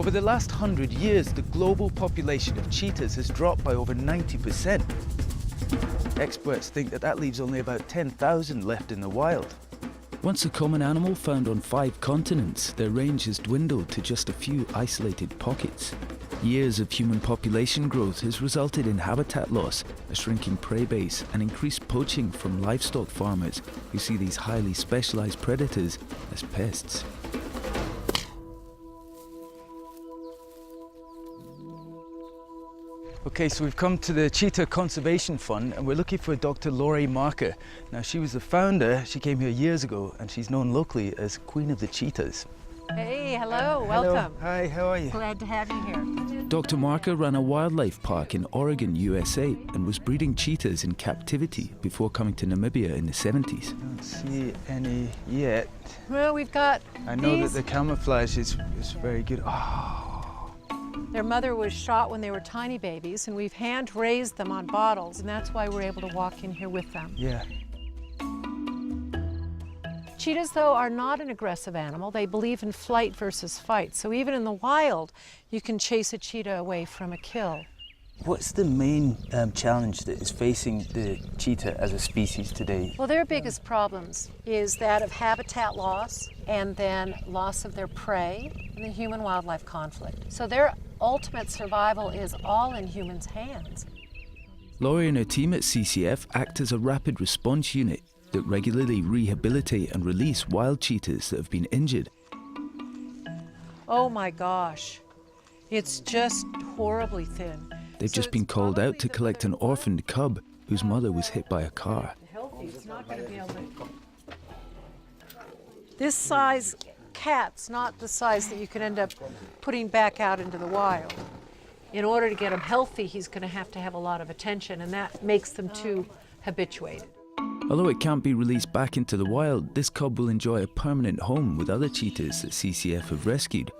Over the last 100 years, the global population of cheetahs has dropped by over 90%. Experts think that leaves only about 10,000 left in the wild. Once a common animal found on 5 continents, their range has dwindled to just a few isolated pockets. Years of human population growth has resulted in habitat loss, a shrinking prey base, and increased poaching from livestock farmers who see these highly specialized predators as pests. Okay, so we've come to the Cheetah Conservation Fund and we're looking for Dr. Laurie Marker. Now, she was the founder, she came here years ago, and she's known locally as Queen of the Cheetahs. Hey, hello, welcome. Hello. Hi, how are you? Glad to have you here. Dr. Marker ran a wildlife park in Oregon, USA, and was breeding cheetahs in captivity before coming to Namibia in the 70s. I don't see any yet. Well, we've got I know that the camouflage is very good. Oh. Their mother was shot when they were tiny babies, and we've hand-raised them on bottles, and that's why we're able to walk in here with them. Yeah. Cheetahs, though, are not an aggressive animal. They believe in flight versus fight. So even in the wild, you can chase a cheetah away from a kill. What's the main challenge that is facing the cheetah as a species today? Well, their biggest problems is that of habitat loss and then loss of their prey and the human-wildlife conflict. So their ultimate survival is all in humans' hands. Laurie and her team at CCF act as a rapid response unit that regularly rehabilitate and release wild cheetahs that have been injured. Oh my gosh, it's just horribly thin. They've just been called out to collect an orphaned cub whose mother was hit by a car. This size cat's not the size that you can end up putting back out into the wild. In order to get him healthy, he's going to have a lot of attention, and that makes them too habituated. Although it can't be released back into the wild, this cub will enjoy a permanent home with other cheetahs that CCF have rescued.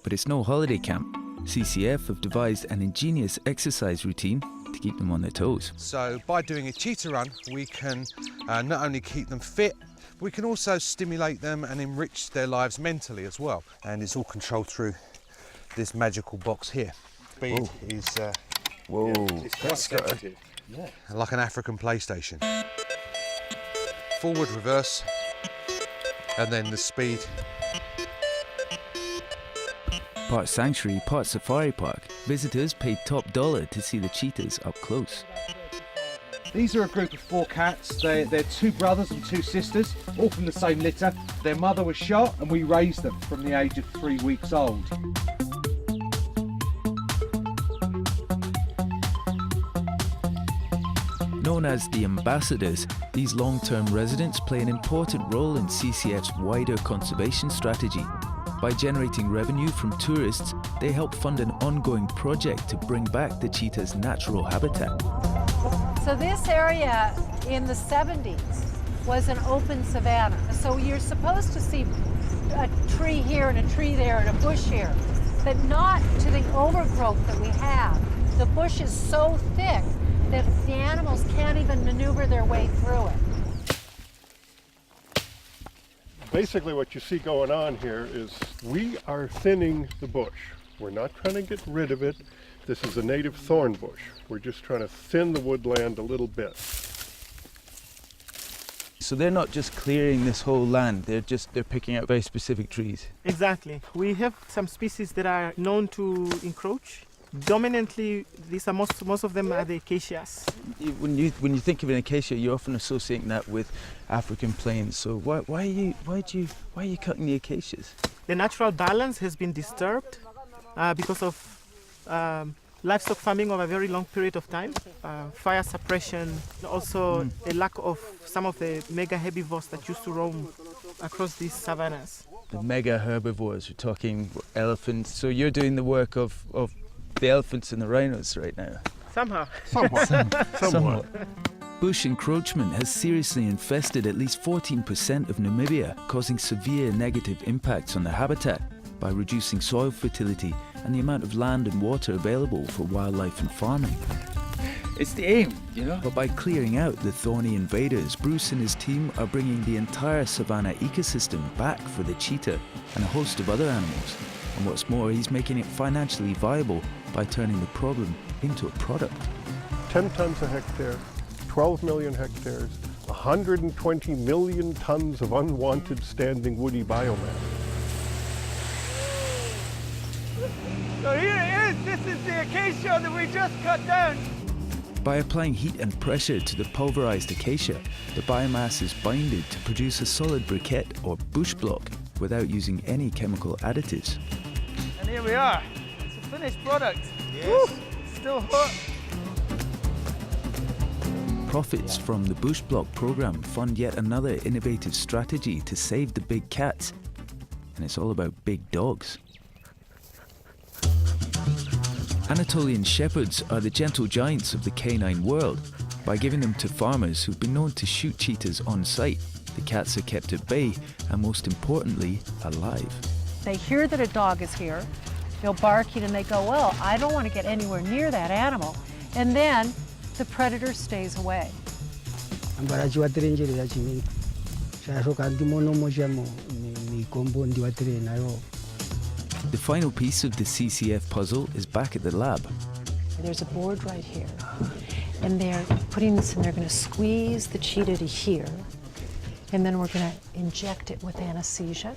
But it's no holiday camp. CCF have devised an ingenious exercise routine to keep them on their toes. So by doing a cheetah run, we can not only keep them fit, we can also stimulate them and enrich their lives mentally as well. And it's all controlled through this magical box here. Speed is it's quite sensitive. Yeah. Like an African PlayStation. Forward, reverse, and then the speed. Part sanctuary, part safari park, visitors paid top dollar to see the cheetahs up close. These are a group of 4 cats. They're 2 brothers and 2 sisters, all from the same litter. Their mother was shot and we raised them from the age of 3 weeks old. Known as the ambassadors, these long-term residents play an important role in CCF's wider conservation strategy. By generating revenue from tourists, they help fund an ongoing project to bring back the cheetah's natural habitat. So this area in the 70s was an open savanna. So you're supposed to see a tree here and a tree there and a bush here, but not to the overgrowth that we have. The bush is so thick that the animals can't even maneuver their way through it. Basically what you see going on here is we are thinning the bush. We're not trying to get rid of it. This is a native thorn bush. We're just trying to thin the woodland a little bit. So they're not just clearing this whole land, they're picking out very specific trees. Exactly. We have some species that are known to encroach. Dominantly, these are most of them are the acacias. When you think of an acacia, you're often associating that with African plains. So why are you cutting the acacias? The natural balance has been disturbed because of livestock farming over a very long period of time, fire suppression, also the lack of some of the mega herbivores that used to roam across these savannas. The mega herbivores, we're talking elephants. So you're doing the work of the elephants and the rhinos right now? Somehow. Somewhat. Bush encroachment has seriously infested at least 14% of Namibia, causing severe negative impacts on the habitat by reducing soil fertility and the amount of land and water available for wildlife and farming. It's the aim, you know? But by clearing out the thorny invaders, Bruce and his team are bringing the entire savanna ecosystem back for the cheetah and a host of other animals. And what's more, he's making it financially viable by turning the problem into a product. 10 tons a hectare, 12 million hectares, 120 million tons of unwanted standing woody biomass. So here it is. This is the acacia that we just cut down. By applying heat and pressure to the pulverized acacia, the biomass is binded to produce a solid briquette or bush block without using any chemical additives. And here we are. It's a finished product. Yes. Woo, still hot. Profits from the bush block program fund yet another innovative strategy to save the big cats. And it's all about big dogs. Anatolian shepherds are the gentle giants of the canine world. By giving them to farmers who've been known to shoot cheetahs on site, the cats are kept at bay and, most importantly, alive. They hear that a dog is here, they'll barking and they go, well, I don't want to get anywhere near that animal. And then the predator stays away. The final piece of the CCF puzzle is back at the lab. There's a board right here, and they're putting this in, they're going to squeeze the cheetah to here, and then we're going to inject it with anesthesia,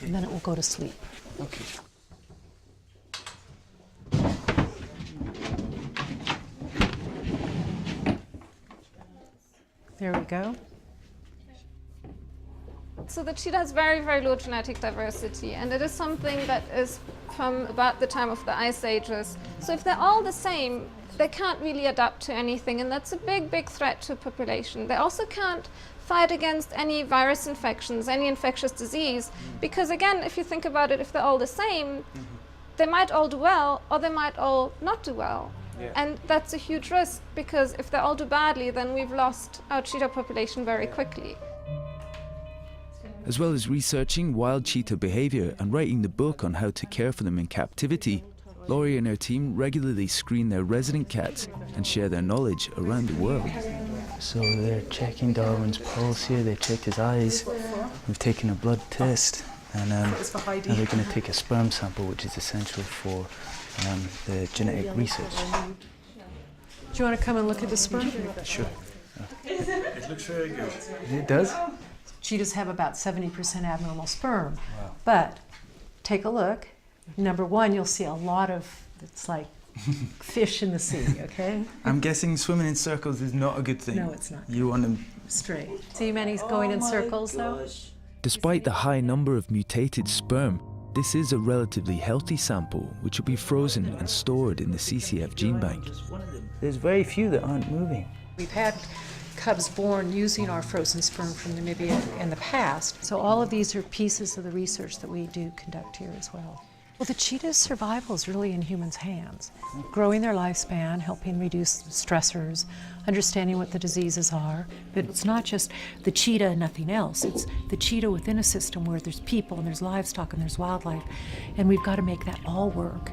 and then it will go to sleep. Okay. There we go. So the cheetah has very, very low genetic diversity, and it is something that is from about the time of the ice ages. So if they're all the same, they can't really adapt to anything, and that's a big, big threat to a population. They also can't fight against any virus infections, any infectious disease, because again, if you think about it, if they're all the same, they might all do well, or they might all not do well. Yeah. And that's a huge risk, because if they all do badly, then we've lost our cheetah population very quickly. As well as researching wild cheetah behavior and writing the book on how to care for them in captivity, Laurie and her team regularly screen their resident cats and share their knowledge around the world. So they're checking Darwin's pulse here, they checked his eyes, we've taken a blood test, and now they're going to take a sperm sample, which is essential for the genetic research. Do you want to come and look at the sperm? Sure. It looks very good. It does? Cheetahs have about 70% abnormal sperm, but take a look. Number one, you'll see a lot of, it's like fish in the sea, okay? I'm guessing swimming in circles is not a good thing. No, it's not. You want them Straight. See many going in circles though? Despite the high number of mutated sperm, this is a relatively healthy sample which will be frozen and stored in the CCF gene bank. There's very few that aren't moving. We've had cubs born using our frozen sperm from Namibia in the past. So all of these are pieces of the research that we do conduct here as well. Well, the cheetah's survival is really in humans' hands. Growing their lifespan, helping reduce stressors, understanding what the diseases are. But it's not just the cheetah and nothing else. It's the cheetah within a system where there's people and there's livestock and there's wildlife. And we've got to make that all work